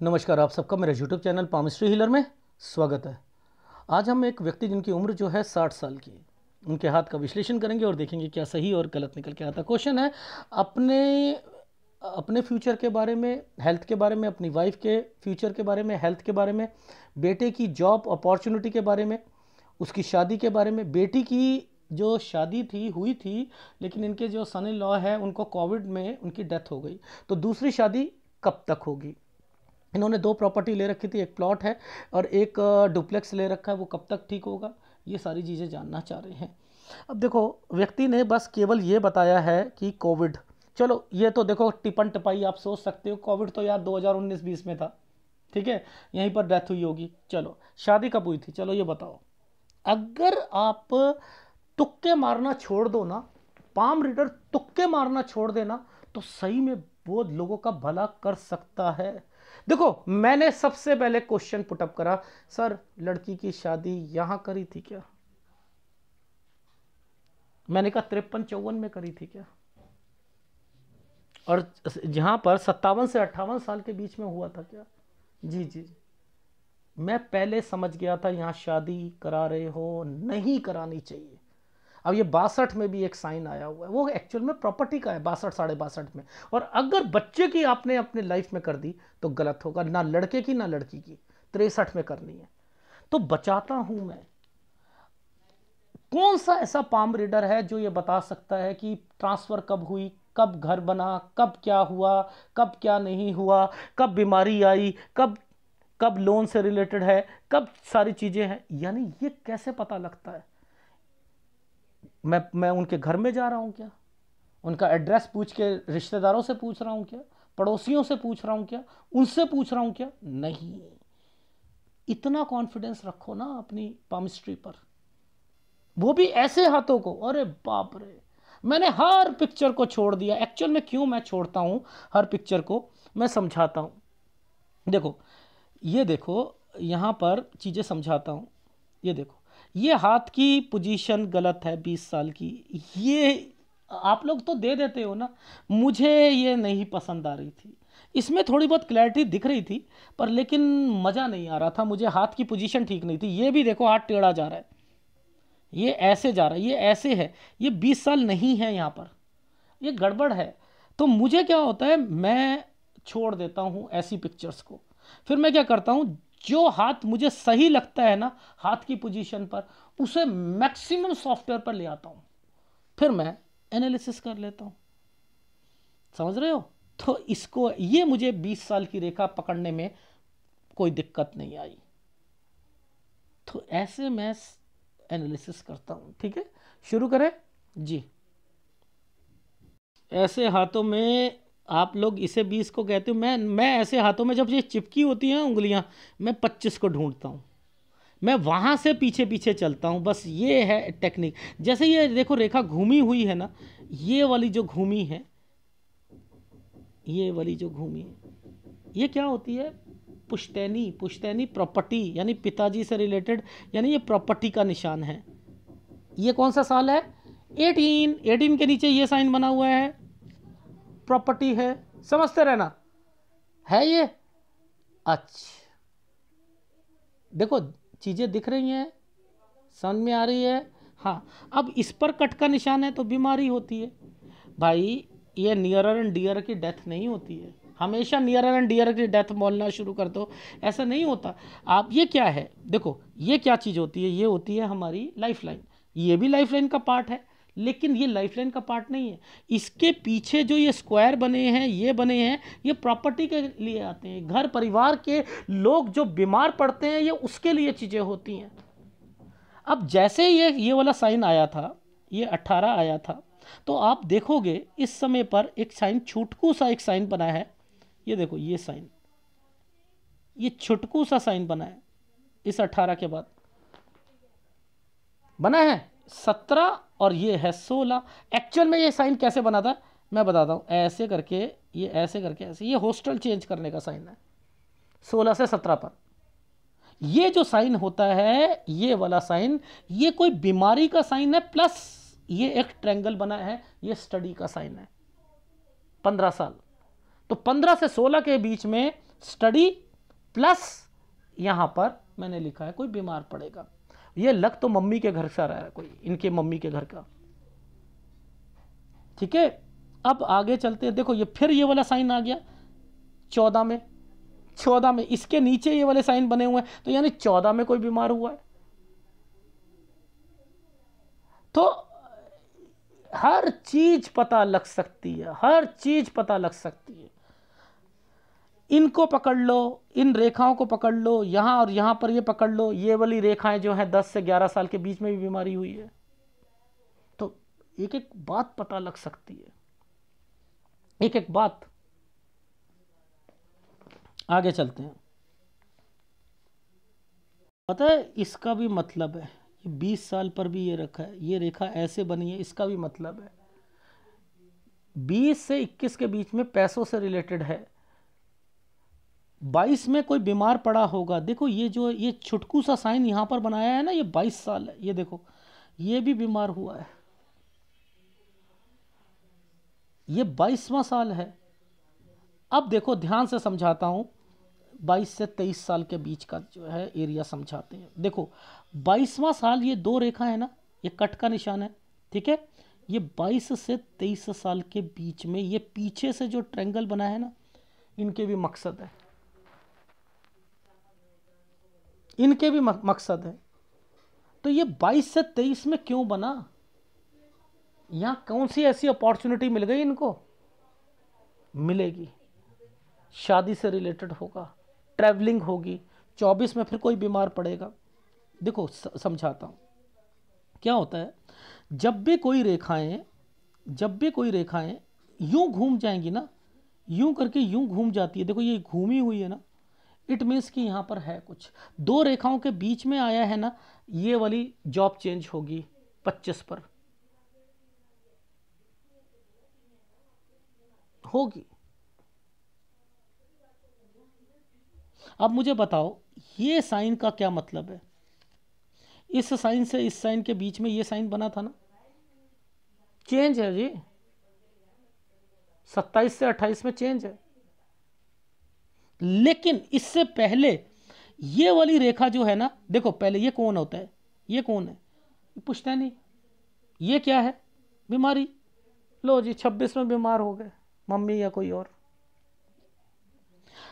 नमस्कार, आप सबका मेरे यूट्यूब चैनल पामिस्ट्री हीलर में स्वागत है। आज हम एक व्यक्ति जिनकी उम्र जो है 60 साल की, उनके हाथ का विश्लेषण करेंगे और देखेंगे क्या सही और गलत निकल के आता। क्वेश्चन है अपने अपने फ्यूचर के बारे में, हेल्थ के बारे में, अपनी वाइफ के फ्यूचर के बारे में, हेल्थ के बारे में, बेटे की जॉब अपॉर्चुनिटी के बारे में, उसकी शादी के बारे में। बेटी की जो शादी थी हुई थी, लेकिन इनके जो सन इन लॉ है उनको कोविड में उनकी डेथ हो गई, तो दूसरी शादी कब तक होगी। इन्होंने 2 प्रॉपर्टी ले रखी थी, एक प्लॉट है और एक डुप्लेक्स ले रखा है, वो कब तक ठीक होगा, ये सारी चीज़ें जानना चाह रहे हैं। अब देखो, व्यक्ति ने बस केवल ये बताया है कि कोविड, चलो ये तो देखो टिपन टपाई आप सोच सकते हो, कोविड तो यार 2019-20 में था, ठीक है, यहीं पर डेथ हुई होगी। चलो शादी कब हुई थी, चलो ये बताओ। अगर आप तुक्के मारना छोड़ दो ना, पाम रीडर तुक्के मारना छोड़ देना, तो सही में वो लोगों का भला कर सकता है। देखो, मैंने सबसे पहले क्वेश्चन पुटअप करा, सर लड़की की शादी यहां करी थी क्या? मैंने कहा 53-54 में करी थी क्या? और जहां पर 57 से 58 साल के बीच में हुआ था क्या? जी जी जी, मैं पहले समझ गया था यहां शादी करा रहे हो, नहीं करानी चाहिए। अब ये 62 में भी एक साइन आया हुआ है, वो एक्चुअल में प्रॉपर्टी का है, 62 62.5 में। और अगर बच्चे की आपने अपने लाइफ में कर दी तो गलत होगा, ना लड़के की ना लड़की की, 63 में करनी है। तो बचाता हूं मैं। कौन सा ऐसा पाम रीडर है जो ये बता सकता है कि ट्रांसफर कब हुई, कब घर बना, कब क्या हुआ, कब क्या नहीं हुआ, कब बीमारी आई, कब कब लोन से रिलेटेड है, कब सारी चीजें हैं, यानी ये कैसे पता लगता है? मैं उनके घर में जा रहा हूं क्या? उनका एड्रेस पूछ के रिश्तेदारों से पूछ रहा हूं क्या? पड़ोसियों से पूछ रहा हूं क्या? उनसे पूछ रहा हूं क्या? नहीं। इतना कॉन्फिडेंस रखो ना अपनी पामिस्ट्री पर, वो भी ऐसे हाथों को। अरे बाप रे, मैंने हर पिक्चर को छोड़ दिया। एक्चुअल में क्यों मैं छोड़ता हूं हर पिक्चर को, मैं समझाता हूं। देखो, ये देखो, यहां पर चीजें समझाता हूं। ये देखो, ये हाथ की पोजीशन गलत है 20 साल की। ये आप लोग तो दे देते हो ना, मुझे ये नहीं पसंद आ रही थी। इसमें थोड़ी बहुत क्लैरिटी दिख रही थी, पर लेकिन मज़ा नहीं आ रहा था मुझे, हाथ की पोजीशन ठीक नहीं थी। ये भी देखो, हाथ टेढ़ा जा रहा है, ये ऐसे जा रहा है, ये ऐसे है, ये 20 साल नहीं है यहाँ पर, ये गड़बड़ है। तो मुझे क्या होता है, मैं छोड़ देता हूँ ऐसी पिक्चर्स को। फिर मैं क्या करता हूँ, जो हाथ मुझे सही लगता है ना हाथ की पोजीशन पर, उसे मैक्सिमम सॉफ्टवेयर पर ले आता हूँ, फिर मैं एनालिसिस कर लेता हूँ। समझ रहे हो? तो इसको, ये मुझे 20 साल की रेखा पकड़ने में कोई दिक्कत नहीं आई। तो ऐसे मैं एनालिसिस करता हूँ। ठीक है, शुरू करें जी। ऐसे हाथों में आप लोग इसे 20 को कहते हो, मैं ऐसे हाथों में जब ये चिपकी होती हैं उंगलियां, मैं 25 को ढूंढता हूँ, मैं वहां से पीछे पीछे चलता हूँ। बस ये है टेक्निक। जैसे ये देखो रेखा घूमी हुई है ना, ये वाली जो घूमी है, ये वाली जो घूमी है, ये क्या होती है? पुश्तैनी। पुश्तैनी प्रॉपर्टी, यानी पिताजी से रिलेटेड, यानी ये प्रॉपर्टी का निशान है। ये कौन सा साल है? 18 के नीचे ये साइन बना हुआ है, प्रॉपर्टी है। समझते रहना, है ये। अच्छा, देखो चीजें दिख रही हैं, समझ में आ रही है? हाँ, अब इस पर कट का निशान है तो बीमारी होती है भाई। ये नियरर एंड डियर की डेथ नहीं होती है, हमेशा नियरर एंड डियर की डेथ बोलना शुरू कर दो, ऐसा नहीं होता। आप, ये क्या है, देखो ये क्या चीज़ होती है, ये होती है हमारी लाइफ लाइन। ये भी लाइफ लाइन का पार्ट है, लेकिन ये लाइफ लाइन का पार्ट नहीं है। इसके पीछे जो ये स्क्वायर बने हैं, ये बने हैं, ये प्रॉपर्टी के लिए आते हैं। घर परिवार के लोग जो बीमार पड़ते हैं, ये उसके लिए चीज़ें होती हैं। अब जैसे ये वाला साइन आया था, ये 18 आया था, तो आप देखोगे इस समय पर एक साइन, छुटकू सा एक साइन बना है। ये देखो, ये साइन, ये छुटकू सा साइन बना है इस 18 के बाद बना है 17, और ये है 16। एक्चुअल में ये साइन कैसे बना था मैं बताता हूँ। ऐसे करके, ये ऐसे करके, ऐसे, ये हॉस्टल चेंज करने का साइन है 16 से 17 पर। ये जो साइन होता है, ये वाला साइन, ये कोई बीमारी का साइन है, प्लस ये एक ट्रायंगल बना है, ये स्टडी का साइन है। 15 साल, तो 15 से 16 के बीच में स्टडी प्लस यहाँ पर मैंने लिखा है कोई बीमार पड़ेगा। ये लग तो मम्मी के घर से रहा है, कोई इनके मम्मी के घर का। ठीक है, अब आगे चलते हैं। देखो ये फिर ये वाला साइन आ गया 14 में, 14 में इसके नीचे ये वाले साइन बने हुए हैं, तो यानी 14 में कोई बीमार हुआ है। तो हर चीज पता लग सकती है, हर चीज पता लग सकती है। इनको पकड़ लो, इन रेखाओं को पकड़ लो, यहां और यहां पर ये पकड़ लो, ये वाली रेखाएं जो है 10 से 11 साल के बीच में भी बीमारी हुई है। तो एक एक बात पता लग सकती है, एक एक बात। आगे चलते हैं। पता है इसका भी मतलब है, ये 20 साल पर भी ये रखा है, ये रेखा ऐसे बनी है, इसका भी मतलब है 20 से 21 के बीच में पैसों से रिलेटेड है। 22 में कोई बीमार पड़ा होगा। देखो ये जो ये छुटकू सा साइन यहां पर बनाया है ना, ये 22 साल है। ये देखो ये भी बीमार हुआ है, ये 22वां साल है। अब देखो ध्यान से समझाता हूं, 22 से 23 साल के बीच का जो है एरिया समझाते हैं। देखो 22वां साल, ये दो रेखा है ना, ये कट का निशान है। ठीक है, ये 22 से 23 साल के बीच में ये पीछे से जो ट्रायंगल बना है ना, इनके भी मकसद है, इनके भी मकसद है। तो ये 22 से 23 में क्यों बना, यहां कौन सी ऐसी अपॉर्चुनिटी मिल गई इनको, मिलेगी, शादी से रिलेटेड होगा, ट्रैवलिंग होगी। 24 में फिर कोई बीमार पड़ेगा। देखो समझाता हूं क्या होता है। जब भी कोई रेखाएं यूं घूम जाएंगी ना, यूं करके यूं घूम जाती है, देखो ये घूमी हुई है ना, इट मीन्स कि यहां पर है कुछ। दो रेखाओं के बीच में आया है ना, ये वाली जॉब चेंज होगी 25 पर होगी। अब मुझे बताओ ये साइन का क्या मतलब है। इस साइन से इस साइन के बीच में ये साइन बना था ना, चेंज है जी, 27 से 28 में चेंज है। लेकिन इससे पहले ये वाली रेखा जो है ना, देखो पहले ये कौन होता है, ये कौन है, पूछता नहीं, ये क्या है, बीमारी। लो जी 26 में बीमार हो गए मम्मी या कोई और।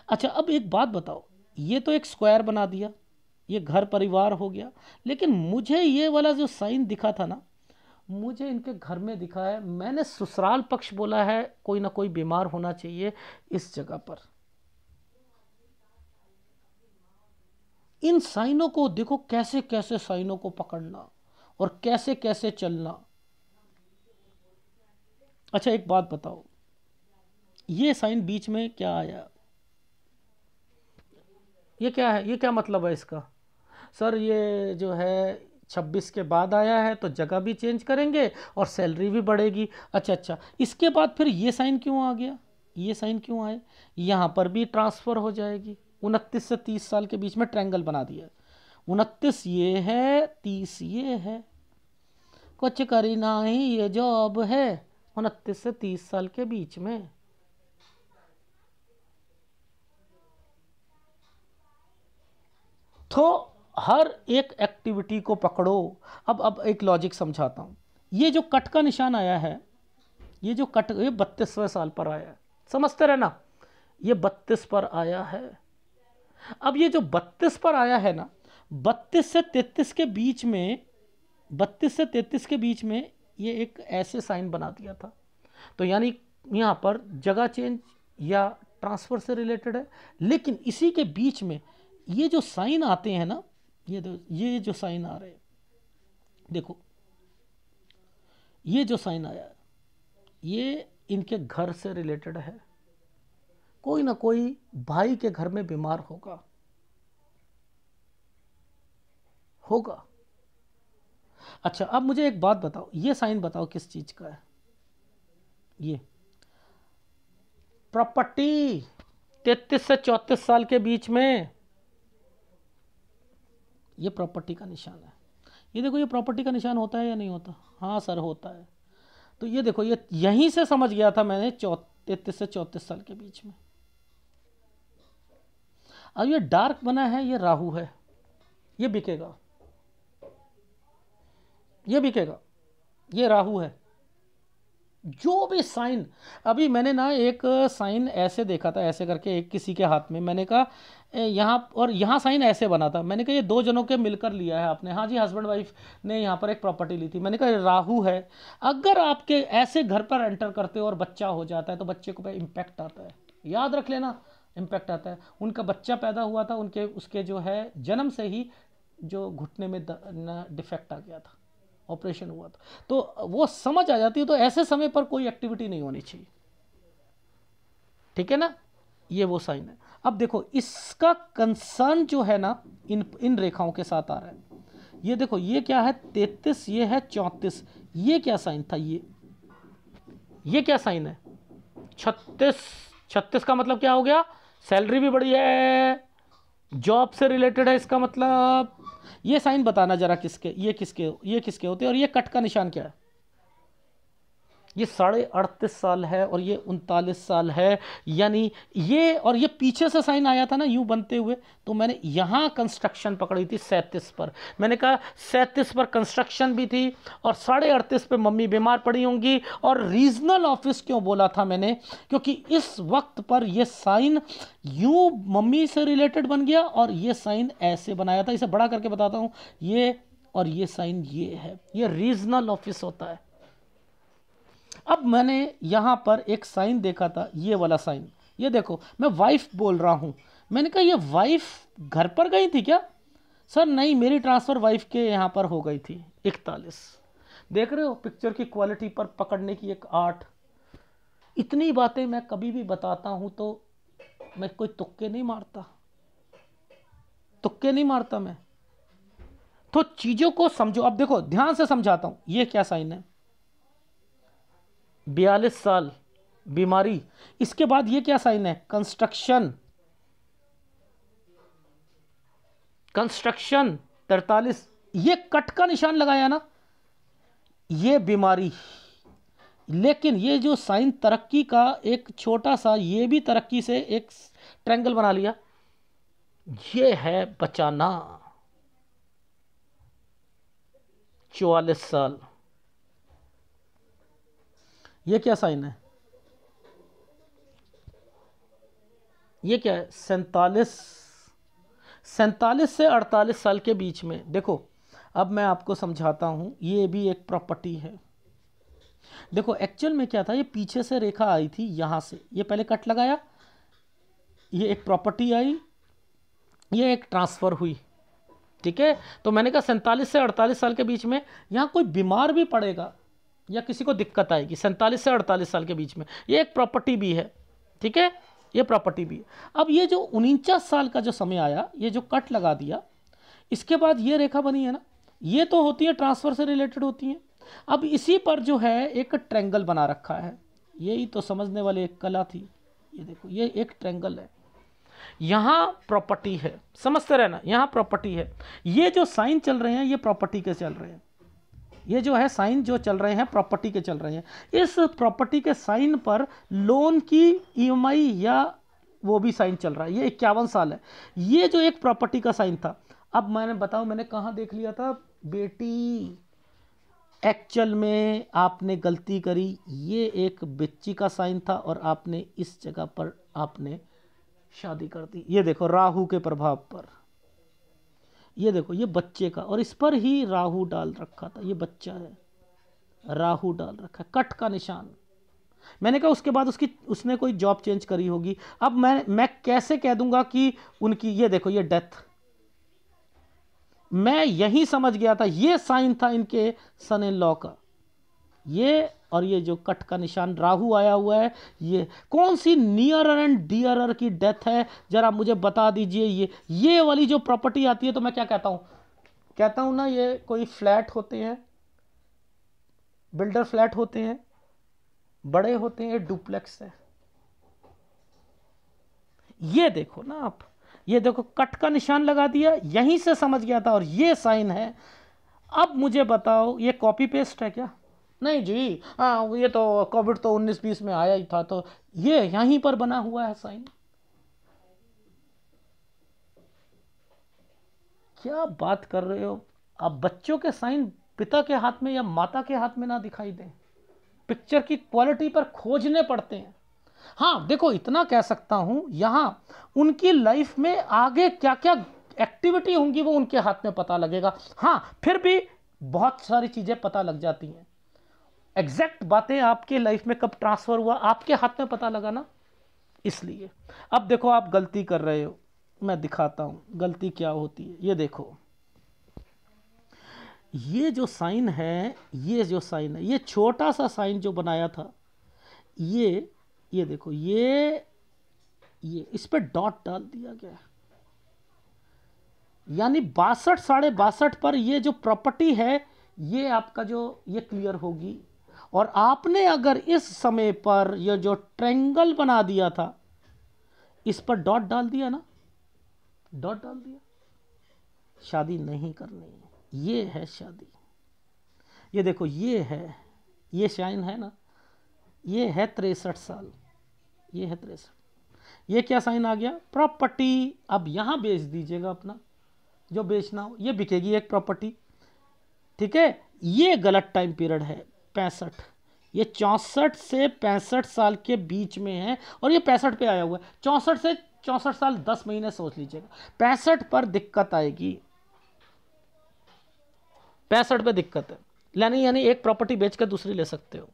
अच्छा अब एक बात बताओ, ये तो एक स्क्वायर बना दिया, ये घर परिवार हो गया, लेकिन मुझे ये वाला जो साइन दिखा था ना, मुझे इनके घर में दिखा है। मैंने ससुराल पक्ष बोला है, कोई ना कोई बीमार होना चाहिए इस जगह पर। इन साइनों को देखो, कैसे कैसे साइनों को पकड़ना और कैसे कैसे चलना। अच्छा एक बात बताओ, ये साइन बीच में क्या आया, ये क्या है, ये क्या मतलब है इसका। सर ये जो है 26 के बाद आया है तो जगह भी चेंज करेंगे और सैलरी भी बढ़ेगी। अच्छा अच्छा, इसके बाद फिर ये साइन क्यों आ गया, ये साइन क्यों आए, यहाँ पर भी ट्रांसफ़र हो जाएगी। 29 से 30 साल के बीच में ट्रायंगल बना दिया, 29 ये है, 30 ये है, कुछ करी ना ही ये जॉब है, 29 से 30 साल के बीच में। तो हर एक एक्टिविटी को पकड़ो। अब एक लॉजिक समझाता हूं। ये जो कट का निशान आया है, ये जो कट, ये 32वें साल पर आया है, समझते रहना, ये 32 पर आया है। अब ये जो 32 पर आया है ना, 32 से 33 के बीच में, 32 से 33 के बीच में ये एक ऐसे साइन बना दिया था। तो यानी यहाँ पर जगह चेंज या ट्रांसफ़र से रिलेटेड है। लेकिन इसी के बीच में ये जो साइन आते हैं ना, ये जो साइन आ रहे हैं, देखो ये जो साइन आया है, ये इनके घर से रिलेटेड है। कोई ना कोई भाई के घर में बीमार होगा होगा। अच्छा अब मुझे एक बात बताओ, ये साइन बताओ किस चीज का है। ये प्रॉपर्टी 33 से 34 साल के बीच में, ये प्रॉपर्टी का निशान है। ये देखो, ये प्रॉपर्टी का निशान होता है या नहीं होता, हाँ सर होता है। तो ये देखो, ये यहीं से समझ गया था मैंने, 33 से 34 साल के बीच में। अब ये डार्क बना है, ये राहु है, ये बिकेगा, ये बिकेगा, ये राहु है। जो भी साइन, अभी मैंने ना एक साइन ऐसे देखा था, ऐसे करके एक किसी के हाथ में, मैंने कहा यहाँ, और यहाँ साइन ऐसे बना था, मैंने कहा ये दो जनों के मिलकर लिया है आपने। हाँ जी, हस्बैंड वाइफ ने यहाँ पर एक प्रॉपर्टी ली थी। मैंने कहा राहु है, अगर आपके ऐसे घर पर एंटर करते हो और बच्चा हो जाता है तो बच्चे को पे इम्पैक्ट आता है, याद रख लेना, इम्पैक्ट आता है। उनका बच्चा पैदा हुआ था, उनके उसके जो है जन्म से ही जो घुटने में डिफेक्ट आ गया था, ऑपरेशन हुआ था, तो वो समझ आ जाती है। तो ऐसे समय पर कोई एक्टिविटी नहीं होनी चाहिए, ठीक है ना। ये वो साइन है। अब देखो इसका कंसर्न जो है ना इन रेखाओं के साथ आ रहा है। ये देखो ये क्या है 33, ये है 34, ये क्या साइन था, ये क्या साइन है 36। 36 का मतलब क्या हो गया, सैलरी भी बढ़ी है, जॉब से रिलेटेड है, इसका मतलब ये साइन बताना जरा किसके, ये किसके होते हैं। और ये कट का निशान क्या है, ये 38.5 साल है और ये 39 साल है, यानी ये, और ये पीछे से साइन आया था ना यूं बनते हुए, तो मैंने यहां कंस्ट्रक्शन पकड़ी थी 37 पर। मैंने कहा 37 पर कंस्ट्रक्शन भी थी और 38.5 पे मम्मी बीमार पड़ी होंगी। और रीजनल ऑफिस क्यों बोला था मैंने, क्योंकि इस वक्त पर ये साइन यूं मम्मी से रिलेटेड बन गया और ये साइन ऐसे बनाया था। इसे बड़ा करके बताता हूं, ये और ये साइन ये है, ये रीजनल ऑफिस होता है। अब मैंने यहां पर एक साइन देखा था, ये वाला साइन, ये देखो मैं वाइफ बोल रहा हूं। मैंने कहा ये वाइफ घर पर गई थी क्या, सर नहीं, मेरी ट्रांसफ़र वाइफ के यहां पर हो गई थी 41। देख रहे हो पिक्चर की क्वालिटी पर पकड़ने की एक आर्ट। इतनी बातें मैं कभी भी बताता हूं तो मैं कोई तुक्के नहीं मारता, तुक्के नहीं मारता मैं, तो चीजों को समझो। अब देखो ध्यान से समझाता हूं, ये क्या साइन है 42 साल, बीमारी। इसके बाद ये क्या साइन है कंस्ट्रक्शन, 43, ये कट का निशान लगाया ना, ये बीमारी। लेकिन ये जो साइन तरक्की का एक छोटा सा, ये भी तरक्की से एक ट्रायंगल बना लिया, ये है बचाना 44 साल। ये क्या साइन है, ये क्या है 47 से 48 साल के बीच में। देखो अब मैं आपको समझाता हूं, ये भी एक प्रॉपर्टी है। देखो एक्चुअल में क्या था, ये पीछे से रेखा आई थी यहां से, ये पहले कट लगाया, ये एक प्रॉपर्टी आई, ये एक ट्रांसफर हुई, ठीक है। तो मैंने कहा 47 से 48 साल के बीच में यहां कोई बीमार भी पड़ेगा या किसी को दिक्कत आएगी, 47 से 48 साल के बीच में, ये एक प्रॉपर्टी भी है, ठीक है, ये प्रॉपर्टी भी है। अब ये जो 49 साल का जो समय आया, ये जो कट लगा दिया, इसके बाद ये रेखा बनी है ना, ये तो होती है ट्रांसफर से रिलेटेड होती है। अब इसी पर जो है एक ट्रायंगल बना रखा है, यही तो समझने वाली एक कला थी। ये देखो ये एक ट्रायंगल है, यहां प्रॉपर्टी है, समझते रहना, यहां प्रॉपर्टी है। ये जो साइन चल रहे हैं ये प्रॉपर्टी के चल रहे हैं, ये जो है साइन जो चल रहे हैं प्रॉपर्टी के चल रहे हैं। इस प्रॉपर्टी के साइन पर लोन की ईएमआई या वो भी साइन चल रहा है, ये 51 साल है। ये जो एक प्रॉपर्टी का साइन था, अब मैंने बताओ मैंने कहाँ देख लिया था बेटी, एक्चुअल में आपने गलती करी, ये एक बच्ची का साइन था और आपने इस जगह पर आपने शादी कर दी। ये देखो राहु के प्रभाव पर, ये देखो ये बच्चे का, और इस पर ही राहु डाल रखा था, ये बच्चा है, राहु डाल रखा है, कट का निशान। मैंने कहा उसके बाद उसने कोई जॉब चेंज करी होगी। अब मैं कैसे कह दूंगा कि उनकी, ये देखो ये डेथ, मैं यही समझ गया था, ये साइन था इनके सन इन लॉ का, ये और ये जो कट का निशान राहु आया हुआ है, ये कौन सी नियरर एंड डियरर की डेथ है जरा मुझे बता दीजिए। ये वाली जो प्रॉपर्टी आती है तो मैं क्या कहता हूं ना, ये कोई फ्लैट होते हैं, बिल्डर फ्लैट होते हैं, बड़े होते हैं, डुप्लेक्स है। ये देखो ना आप, ये देखो कट का निशान लगा दिया, यहीं से समझ गया था, और ये साइन है। अब मुझे बताओ ये कॉपी पेस्ट है क्या, नहीं जी, हाँ ये तो कोविड तो 19-20 में आया ही था, तो ये यहीं पर बना हुआ है साइन। क्या बात कर रहे हो आप? बच्चों के साइन पिता के हाथ में या माता के हाथ में ना दिखाई दें, पिक्चर की क्वालिटी पर खोजने पड़ते हैं। हाँ देखो, इतना कह सकता हूं, यहां उनकी लाइफ में आगे क्या क्या एक्टिविटी होंगी वो उनके हाथ में पता लगेगा। हाँ फिर भी बहुत सारी चीजें पता लग जाती हैं। एग्जैक्ट बातें आपके लाइफ में कब ट्रांसफर हुआ आपके हाथ में पता लगा ना, इसलिए। अब देखो आप गलती कर रहे हो, मैं दिखाता हूं गलती क्या होती है। ये देखो, ये जो साइन है, ये जो साइन है, ये छोटा सा साइन जो बनाया था, ये देखो, ये इस पे डॉट डाल दिया गया, यानी 62 62.5 पर ये जो प्रॉपर्टी है ये आपका जो ये क्लियर होगी। और आपने अगर इस समय पर ये जो ट्रायंगल बना दिया था इस पर डॉट डाल दिया ना, डॉट डाल दिया, शादी नहीं करनी है, ये है शादी। ये देखो, ये है, ये साइन है ना, ये है 63 साल, ये है 63। ये क्या साइन आ गया? प्रॉपर्टी। अब यहां बेच दीजिएगा अपना जो बेचना हो, ये बिकेगी एक प्रॉपर्टी, ठीक है। ये गलत टाइम पीरियड है 65, ये 64 से 65 साल के बीच में है और ये 65 पे आया हुआ है। 64 से 64 साल 10 महीने सोच लीजिएगा। 65 पर दिक्कत आएगी, 65 पे दिक्कत है, यानी एक प्रॉपर्टी बेचकर दूसरी ले सकते हो।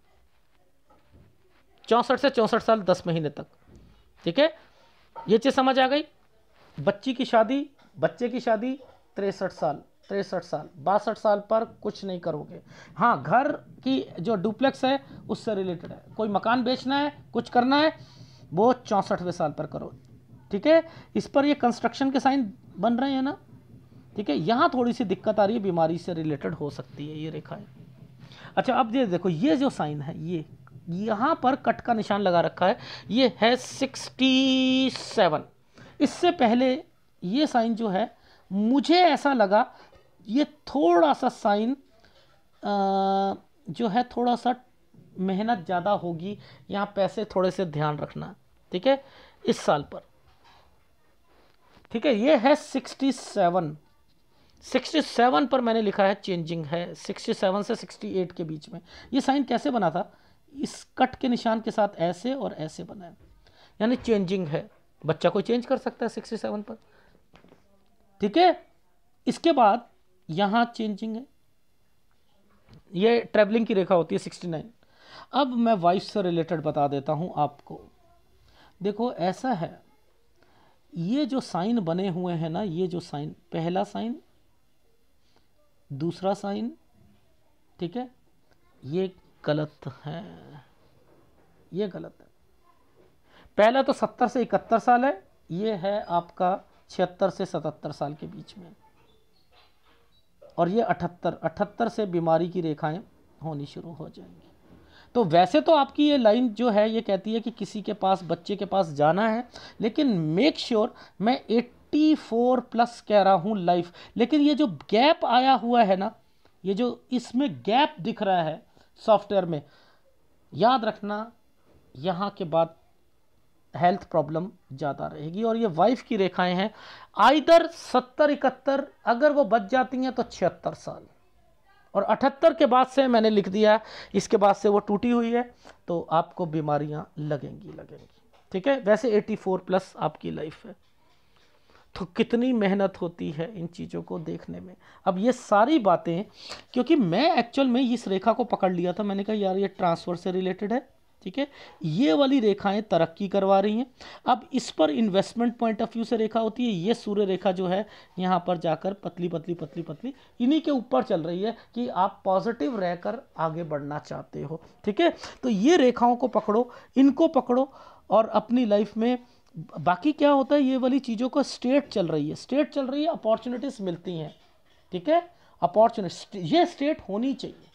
64 से 64 साल 10 महीने तक, ठीक है। ये चीज समझ आ गई। बच्चे की शादी 63 साल, 62 साल पर कुछ नहीं करोगे। हाँ, घर की जो डुप्लेक्स है उससे रिलेटेड है, कोई मकान बेचना है, कुछ करना है, वो 64वें साल पर करो, ठीक है। इस पर ये कंस्ट्रक्शन के साइन बन रहे हैं ना, ठीक है। यहाँ थोड़ी सी दिक्कत आ रही है, बीमारी से रिलेटेड हो सकती है ये रेखाएं। अच्छा अब ये देखो, ये जो साइन है, ये यहाँ पर कट का निशान लगा रखा है, ये है 67। इससे पहले ये साइन जो है, मुझे ऐसा लगा ये थोड़ा सा साइन जो है थोड़ा सा मेहनत ज़्यादा होगी, यहाँ पैसे थोड़े से ध्यान रखना, ठीक है, इस साल पर, ठीक है। ये है 67 पर मैंने लिखा है चेंजिंग है, 67 से 68 के बीच में। ये साइन कैसे बना था? इस कट के निशान के साथ ऐसे और ऐसे बना है, यानी चेंजिंग है। बच्चा कोई चेंज कर सकता है 67 पर, ठीक है। इसके बाद यहां चेंजिंग है, ये ट्रैवलिंग की रेखा होती है 69। अब मैं वाइफ से रिलेटेड बता देता हूं आपको। देखो ऐसा है, ये जो साइन बने हुए हैं ना, ये जो साइन, पहला साइन, दूसरा साइन, ठीक है, ये गलत है, ये गलत है। पहला तो 70 से 71 साल है, ये है आपका 76 से 77 साल के बीच में, और ये 78 से बीमारी की रेखाएं होनी शुरू हो जाएंगी। तो वैसे तो आपकी ये लाइन जो है ये कहती है कि किसी के पास, बच्चे के पास जाना है, लेकिन मेक श्योर मैं 84 प्लस कह रहा हूँ लाइफ। लेकिन ये जो गैप आया हुआ है ना, ये जो इसमें गैप दिख रहा है सॉफ्टवेयर में, याद रखना यहाँ के बाद हेल्थ प्रॉब्लम ज़्यादा रहेगी। और ये वाइफ की रेखाएं हैं, आइदर 70-71, अगर वो बच जाती हैं तो 76 साल, और 78 के बाद से मैंने लिख दिया, इसके बाद से वो टूटी हुई है तो आपको बीमारियां लगेंगी, ठीक है। वैसे 84 प्लस आपकी लाइफ है, तो कितनी मेहनत होती है इन चीज़ों को देखने में। अब ये सारी बातें, क्योंकि मैं एक्चुअल में इस रेखा को पकड़ लिया था, मैंने कहा यार ये ट्रांसफ़र से रिलेटेड है, ठीक है। ये वाली रेखाएं तरक्की करवा रही हैं। अब इस पर इन्वेस्टमेंट पॉइंट ऑफ व्यू से रेखा होती है, ये सूर्य रेखा जो है यहाँ पर जाकर पतली पतली पतली पतली इन्हीं के ऊपर चल रही है कि आप पॉजिटिव रहकर आगे बढ़ना चाहते हो, ठीक है। तो ये रेखाओं को पकड़ो, इनको पकड़ो, और अपनी लाइफ में बाकी क्या होता है, ये वाली चीज़ों को स्टेट चल रही है, अपॉर्चुनिटीज़ मिलती हैं, ठीक है। अपॉर्चुनिटी ये स्टेट होनी चाहिए,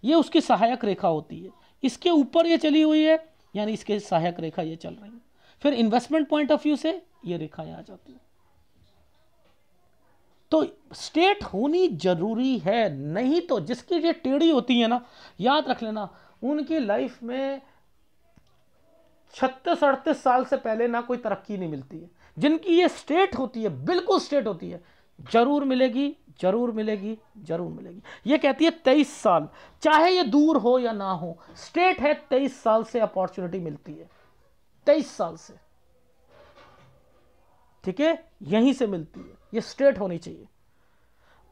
ये उसकी सहायक रेखा होती है। इसके ऊपर ये चली हुई है, यानी इसके सहायक रेखा ये चल रही है। फिर इन्वेस्टमेंट पॉइंट ऑफ व्यू से ये रेखाएं आ जाती है। तो स्टेट होनी जरूरी है, नहीं तो जिसकी ये टेढ़ी होती है ना, याद रख लेना, उनकी लाइफ में 36-38 साल से पहले ना कोई तरक्की नहीं मिलती है। जिनकी ये स्टेट होती है, बिल्कुल स्टेट होती है, जरूर मिलेगी, जरूर मिलेगी, जरूर मिलेगी। ये कहती है 23 साल, चाहे ये दूर हो या ना हो, स्टेट है 23 साल से अपॉर्चुनिटी मिलती है, 23 साल से, ठीक है, यहीं से मिलती है, ये स्ट्रेट होनी चाहिए।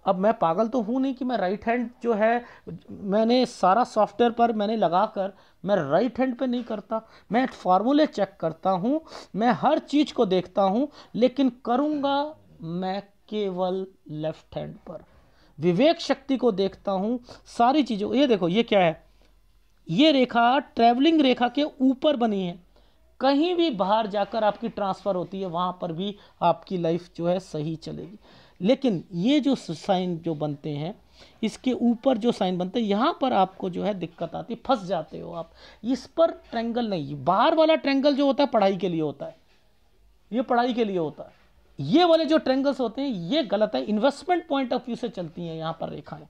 अब मैं पागल तो हूं नहीं कि मैं राइट हैंड जो है, मैंने सारा सॉफ्टवेयर पर मैंने लगाकर मैं राइट हैंड पे नहीं करता, मैं फार्मूले चेक करता हूं, मैं हर चीज को देखता हूं, लेकिन करूंगा मैं केवल लेफ्ट हैंड पर। विवेक शक्ति को देखता हूं, सारी चीजों। ये देखो ये क्या है, ये रेखा ट्रैवलिंग रेखा के ऊपर बनी है, कहीं भी बाहर जाकर आपकी ट्रांसफ़र होती है, वहाँ पर भी आपकी लाइफ जो है सही चलेगी। लेकिन ये जो साइन जो बनते हैं, इसके ऊपर जो साइन बनते हैं, यहाँ पर आपको जो है दिक्कत आती है, फंस जाते हो आप। इस पर ट्रायंगल नहीं, बाहर वाला ट्रायंगल जो होता है पढ़ाई के लिए होता है, ये पढ़ाई के लिए होता है। ये वाले जो ट्रायंगल्स होते हैं ये गलत है, इन्वेस्टमेंट पॉइंट ऑफ व्यू से चलती हैं यहाँ पर रेखाएं,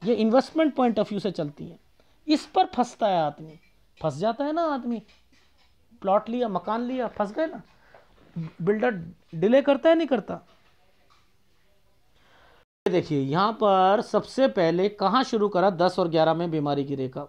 ये इन्वेस्टमेंट पॉइंट ऑफ व्यू से चलती हैं। इस पर फंसता है आदमी, फंस जाता है ना आदमी। प्लॉट लिया, मकान लिया, फंस गए ना। बिल्डर डिले करता है नहीं करता। देखिए यहां पर सबसे पहले कहां शुरू करा, 10 और 11 में बीमारी की रेखा,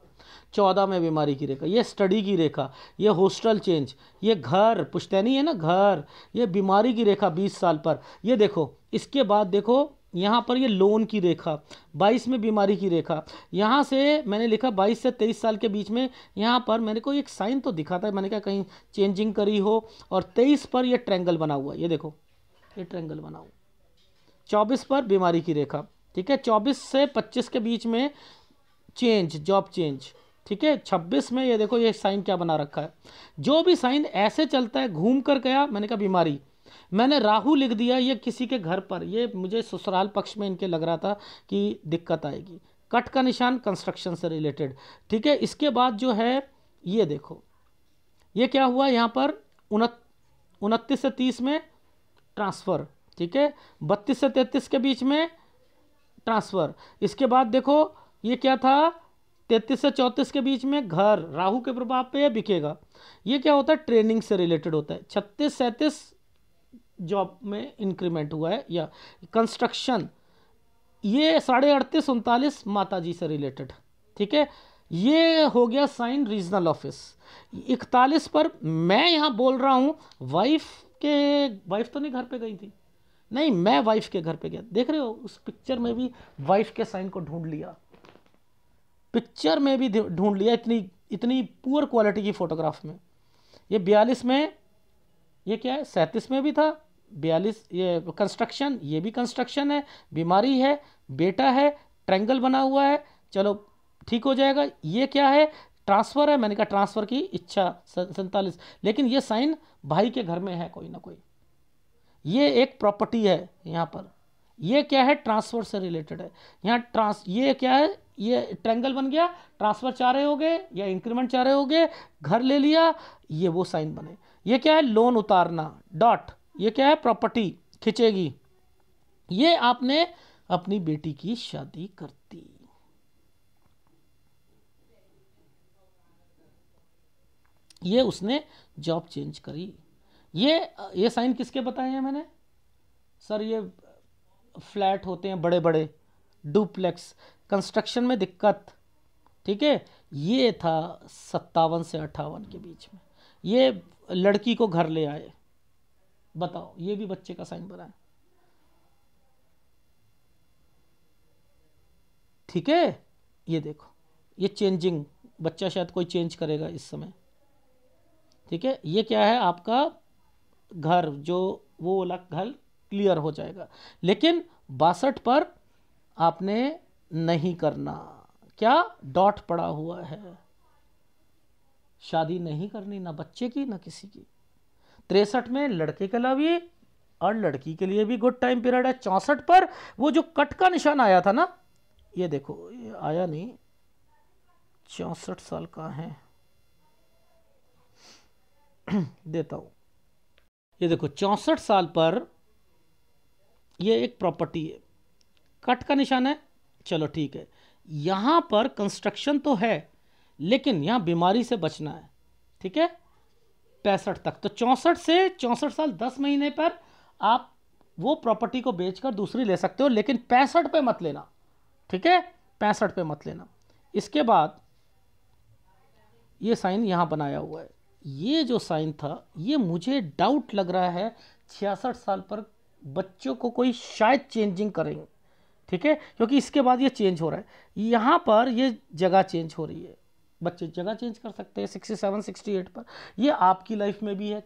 14 में बीमारी की रेखा, ये स्टडी की रेखा, ये हॉस्टल चेंज, ये घर पुश्तैनी है ना घर, ये बीमारी की रेखा 20 साल पर। ये देखो इसके बाद देखो यहाँ पर ये लोन की रेखा, 22 में बीमारी की रेखा, यहाँ से मैंने लिखा 22 से 23 साल के बीच में, यहाँ पर मैंने को एक साइन तो दिखा था, मैंने कहा कहीं चेंजिंग करी हो, और 23 पर ये ट्रायंगल बना हुआ है, ये देखो ये ट्रायंगल बना हुआ, 24 पर बीमारी की रेखा, ठीक है, 24 से 25 के बीच में चेंज, जॉब चेंज, ठीक है, 26 में ये देखो ये साइन क्या बना रखा है। जो भी साइन ऐसे चलता है घूम कर गया, मैंने कहा बीमारी, मैंने राहु लिख दिया, ये किसी के घर पर, ये मुझे ससुराल पक्ष में इनके लग रहा था कि दिक्कत आएगी। कट का निशान कंस्ट्रक्शन से रिलेटेड, ठीक है। इसके बाद जो है ये देखो ये क्या हुआ, यहाँ पर 29 से 30 में ट्रांसफ़र, ठीक है, 32 से 33 के बीच में ट्रांसफ़र। इसके बाद देखो ये क्या था, 33 से 34 के बीच में घर, राहु के प्रभाव पे बिकेगा। ये क्या होता है, ट्रेनिंग से रिलेटेड होता है। 36 37 जॉब में इंक्रीमेंट हुआ है, या कंस्ट्रक्शन, ये 38.5 39 माता जी से रिलेटेड, ठीक है। ये हो गया साइन रीजनल ऑफिस। 41 पर मैं यहाँ बोल रहा हूँ वाइफ तो नहीं घर पे गई थी, नहीं मैं वाइफ के घर पे गया, देख रहे हो उस पिक्चर में भी वाइफ के साइन को ढूंढ लिया, पिक्चर में भी ढूंढ लिया, इतनी इतनी पुअर क्वालिटी की फोटोग्राफ में। ये 42 में, ये क्या है 37 में भी था, 42 ये कंस्ट्रक्शन, ये भी कंस्ट्रक्शन है, बीमारी है, बेटा है, ट्रायंगल बना हुआ है, चलो ठीक हो जाएगा। ये क्या है, ट्रांसफ़र है, मैंने कहा ट्रांसफ़र की इच्छा 47, लेकिन ये साइन भाई के घर में है कोई ना कोई, ये एक प्रॉपर्टी है यहाँ पर। ये क्या है, ट्रांसफ़र से रिलेटेड है यहाँ। ये क्या है, ये ट्रायंगल बन गया, ट्रांसफ़र चाह रहे हो गए या इंक्रीमेंट चाह रहे हो गए, घर ले लिया, ये वो साइन बने। ये क्या है, लोन उतारना, डॉट, ये क्या है, प्रॉपर्टी खिंचेगी। ये आपने अपनी बेटी की शादी कर दी, ये उसने जॉब चेंज करी। ये साइन किसके बताए हैं मैंने, सर ये फ्लैट होते हैं बड़े बड़े, डुप्लेक्स, कंस्ट्रक्शन में दिक्कत, ठीक है। ये था 57 से 58 के बीच में, ये लड़की को घर ले आए, बताओ ये भी बच्चे का साइन बना है, ठीक है। ये देखो ये चेंजिंग, बच्चा शायद कोई चेंज करेगा इस समय, ठीक है। ये क्या है, आपका घर, जो वो वाला घर क्लियर हो जाएगा, लेकिन 62 पर आपने नहीं करना, क्या डॉट पड़ा हुआ है, शादी नहीं करनी, ना बच्चे की ना किसी की। 63 में लड़के के लिए भी और लड़की के लिए भी गुड टाइम पीरियड है। 64 पर वो जो कट का निशान आया था ना, ये देखो ये आया नहीं, 64 साल का है देता हूं, ये देखो 64 साल पर ये एक प्रॉपर्टी है, कट का निशान है, चलो ठीक है। यहां पर कंस्ट्रक्शन तो है, लेकिन यहां बीमारी से बचना है, ठीक है, 65 तक। तो 64 से 64 साल 10 महीने पर आप वो प्रॉपर्टी को बेचकर दूसरी ले सकते हो, लेकिन 65 पे मत लेना, ठीक है, 65 पे मत लेना। इसके बाद ये साइन यहाँ बनाया हुआ है, ये जो साइन था ये मुझे डाउट लग रहा है 66 साल पर बच्चों को कोई शायद चेंजिंग करेंगे, ठीक है, क्योंकि इसके बाद ये चेंज हो रहा है, यहाँ पर ये जगह चेंज हो रही है, बच्चे जगह चेंज कर सकते हैं 67 68 पर, ये आपकी लाइफ में भी है,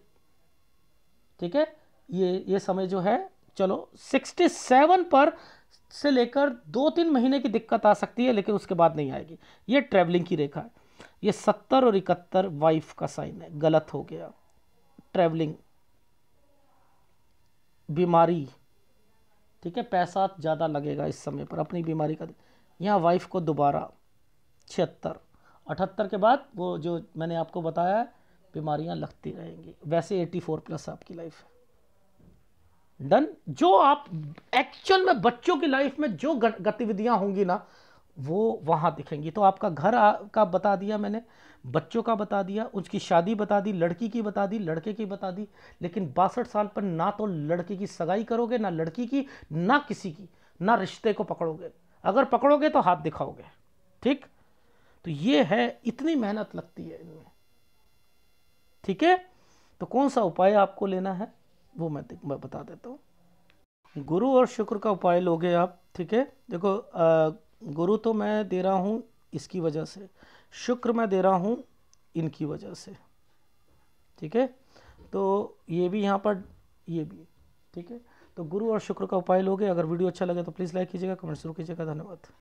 ठीक है, ये समय जो है, चलो 67 पर से लेकर 2-3 महीने की दिक्कत आ सकती है, लेकिन उसके बाद नहीं आएगी। ये ट्रैवलिंग की रेखा है, ये 70 और 71 वाइफ का साइन है, गलत हो गया, ट्रैवलिंग, बीमारी, ठीक है, पैसा ज़्यादा लगेगा इस समय पर अपनी बीमारी का। यहाँ वाइफ को दोबारा 76 78 के बाद वो जो मैंने आपको बताया बीमारियां लगती रहेंगी। वैसे 84+ आपकी लाइफ है, डन। जो आप एक्चुअल में बच्चों की लाइफ में जो गतिविधियां होंगी ना वो वहां दिखेंगी। तो आपका घर का बता दिया मैंने, बच्चों का बता दिया, उसकी शादी बता दी, लड़की की बता दी, लड़के की बता दी, लेकिन 62 साल पर ना तो लड़के की सगाई करोगे, ना लड़की की, ना किसी की, ना रिश्ते को पकड़ोगे, अगर पकड़ोगे तो हाथ दिखाओगे, ठीक। तो ये है, इतनी मेहनत लगती है इनमें, ठीक है। तो कौन सा उपाय आपको लेना है वो मैं बता देता हूँ। गुरु और शुक्र का उपाय लोगे आप, ठीक है। देखो गुरु तो मैं दे रहा हूँ इसकी वजह से, शुक्र मैं दे रहा हूँ इनकी वजह से, ठीक है। तो ये भी यहाँ पर, ये भी, ठीक है। तो गुरु और शुक्र का उपाय लोगे। अगर वीडियो अच्छा लगे तो प्लीज़ लाइक कीजिएगा, कमेंट जरूर कीजिएगा। धन्यवाद।